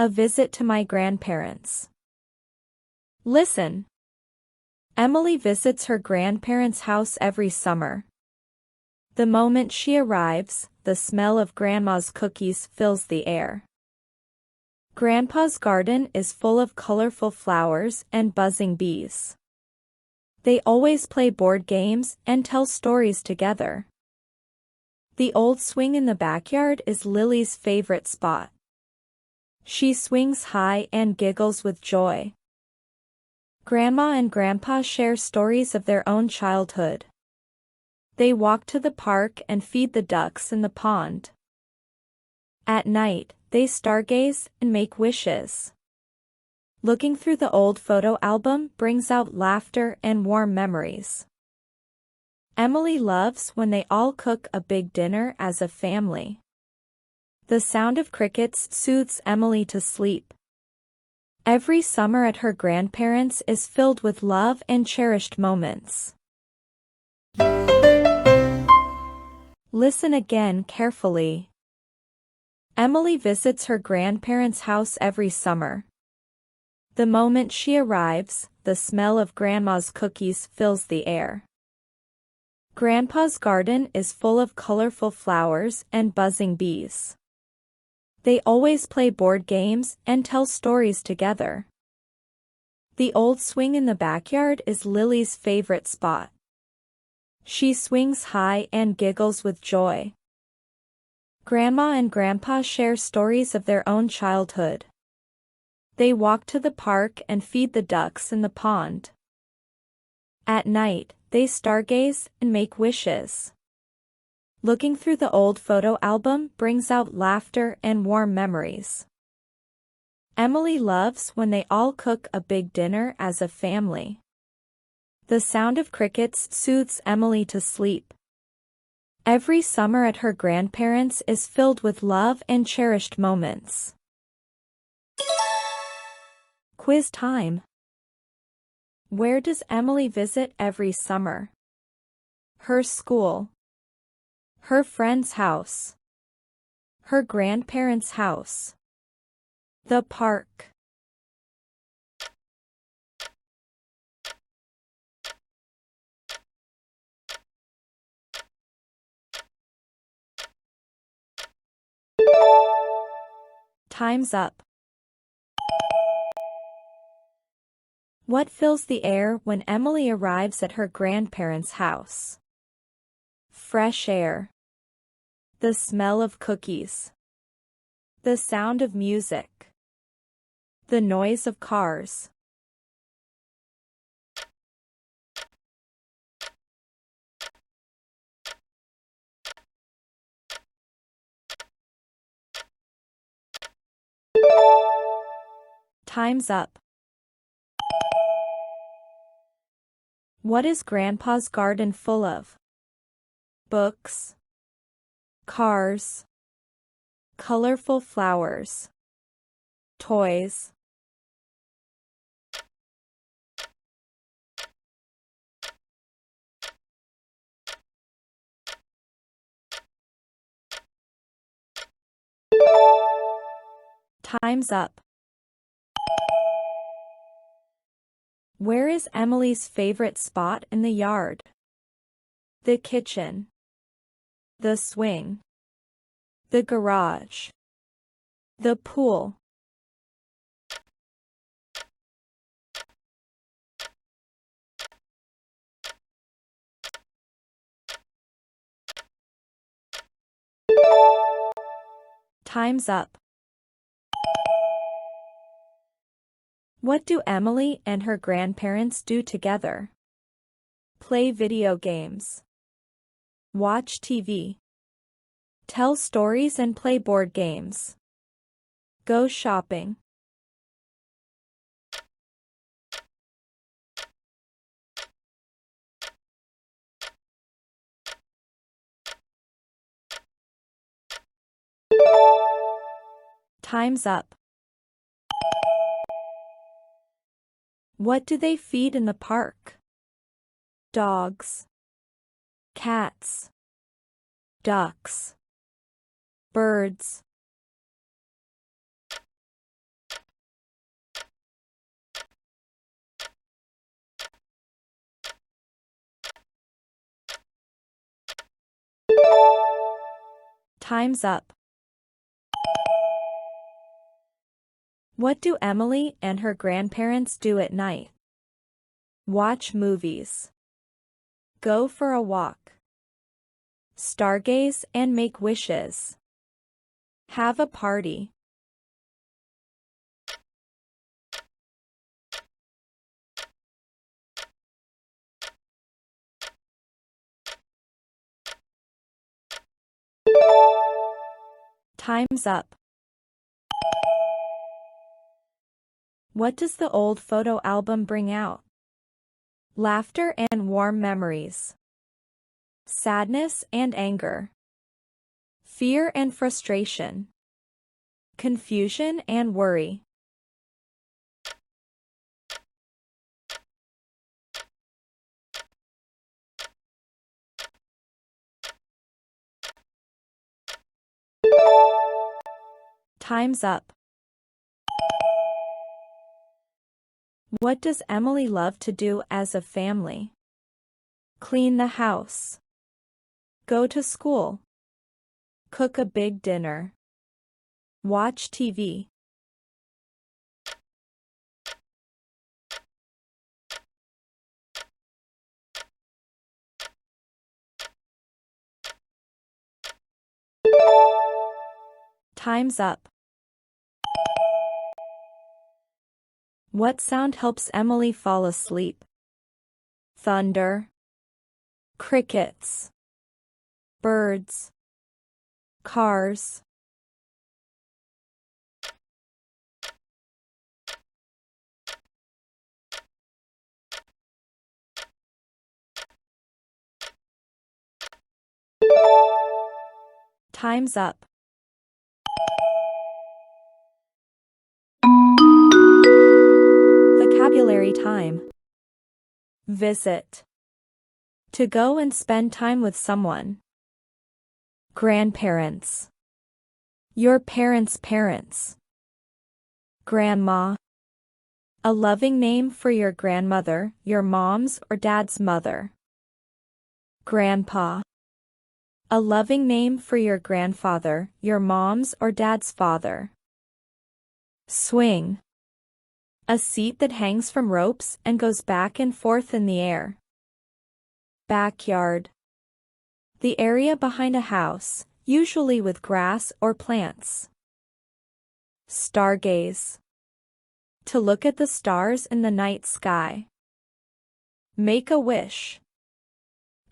A visit to my grandparents. Listen. Emily visits her grandparents' house every summer. The moment she arrives, the smell of Grandma's cookies fills the air. Grandpa's garden is full of colorful flowers and buzzing bees. They always play board games and tell stories together. The old swing in the backyard is Lily's favorite spot. She swings high and giggles with joy. Grandma and Grandpa share stories of their own childhood. They walk to the park and feed the ducks in the pond. At night, they stargaze and make wishes. Looking through the old photo album brings out laughter and warm memories. Emily loves when they all cook a big dinner as a family. The sound of crickets soothes Emily to sleep. Every summer at her grandparents' is filled with love and cherished moments. Listen again carefully. Emily visits her grandparents' house every summer. The moment she arrives, the smell of Grandma's cookies fills the air. Grandpa's garden is full of colorful flowers and buzzing bees. They always play board games and tell stories together. The old swing in the backyard is Lily's favorite spot. She swings high and giggles with joy. Grandma and Grandpa share stories of their own childhood. They walk to the park and feed the ducks in the pond. At night, they stargaze and make wishes. Looking through the old photo album brings out laughter and warm memories. Emily loves when they all cook a big dinner as a family. The sound of crickets soothes Emily to sleep. Every summer at her grandparents' is filled with love and cherished moments. Quiz time. Where does Emily visit every summer? Her school. Her friend's house. Her grandparents' house. The park. Time's up. What fills the air when Emily arrives at her grandparents' house? Fresh air. The smell of cookies. The sound of music. The noise of cars. Time's up. What is Grandpa's garden full of? Books. Cars. Colorful flowers. Toys. Time's up. Where is Emily's favorite spot in the yard? The kitchen. The swing. The garage. The pool. Time's up. What do Emily and her grandparents do together? Play video games. Watch TV. Tell stories and play board games. Go shopping. Time's up. What do they feed in the park? Dogs. Cats. Ducks. Birds. Time's up. What do Emily and her grandparents do at night? Watch movies. Go for a walk. Stargaze and make wishes. Have a party. Time's up. What does the old photo album bring out? Laughter and warm memories. Sadness and anger. Fear and frustration. Confusion and worry. Time's up. What does Emily love to do as a family? Clean the house. Go to school. Cook a big dinner. Watch TV. Time's up. What sound helps Emily fall asleep? Thunder. Crickets. Birds. Cars. Time's up. Vocabulary time. Visit. To go and spend time with someone. Grandparents. Your parents' parents. Grandma. A loving name for your grandmother, your mom's or dad's mother. Grandpa. A loving name for your grandfather, your mom's or dad's father. Swing. A seat that hangs from ropes and goes back and forth in the air. Backyard. The area behind a house, usually with grass or plants. Stargaze. To look at the stars in the night sky. Make a wish.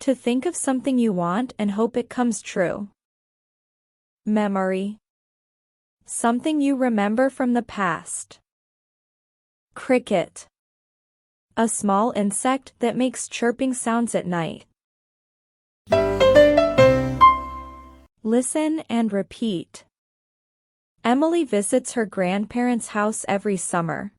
To think of something you want and hope it comes true. Memory. Something you remember from the past. Cricket. A small insect that makes chirping sounds at night. Listen and repeat. Emily visits her grandparents' house every summer.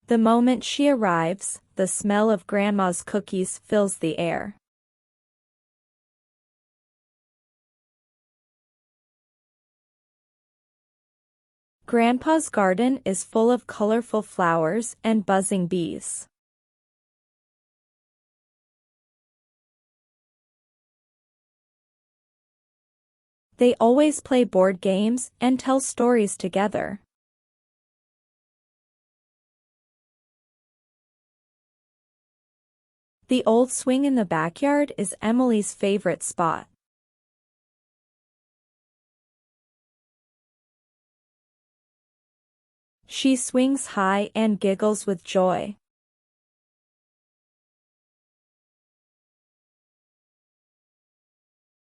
The moment she arrives, the smell of Grandma's cookies fills the air. Grandpa's garden is full of colorful flowers and buzzing bees. They always play board games and tell stories together. The old swing in the backyard is Emily's favorite spot. She swings high and giggles with joy.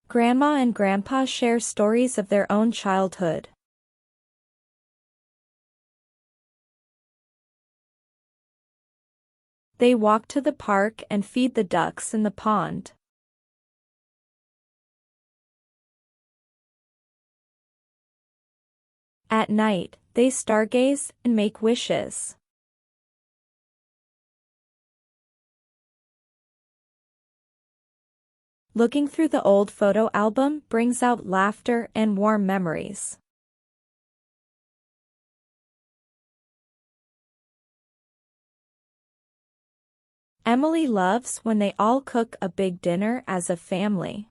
Grandma and Grandpa share stories of their own childhood. They walk to the park and feed the ducks in the pond. At night, they stargaze and make wishes. Looking through the old photo album brings out laughter and warm memories. Emily loves when they all cook a big dinner as a family.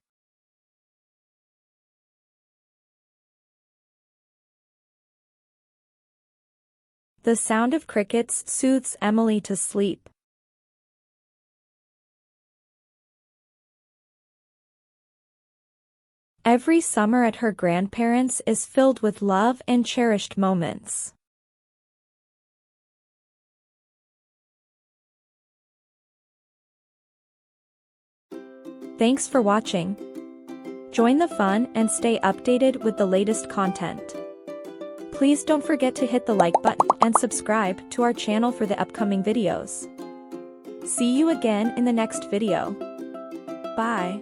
The sound of crickets soothes Emily to sleep. Every summer at her grandparents' is filled with love and cherished moments. Thanks for watching. Join the fun and stay updated with the latest content. Please don't forget to hit the like button and subscribe to our channel for the upcoming videos. See you again in the next video. Bye.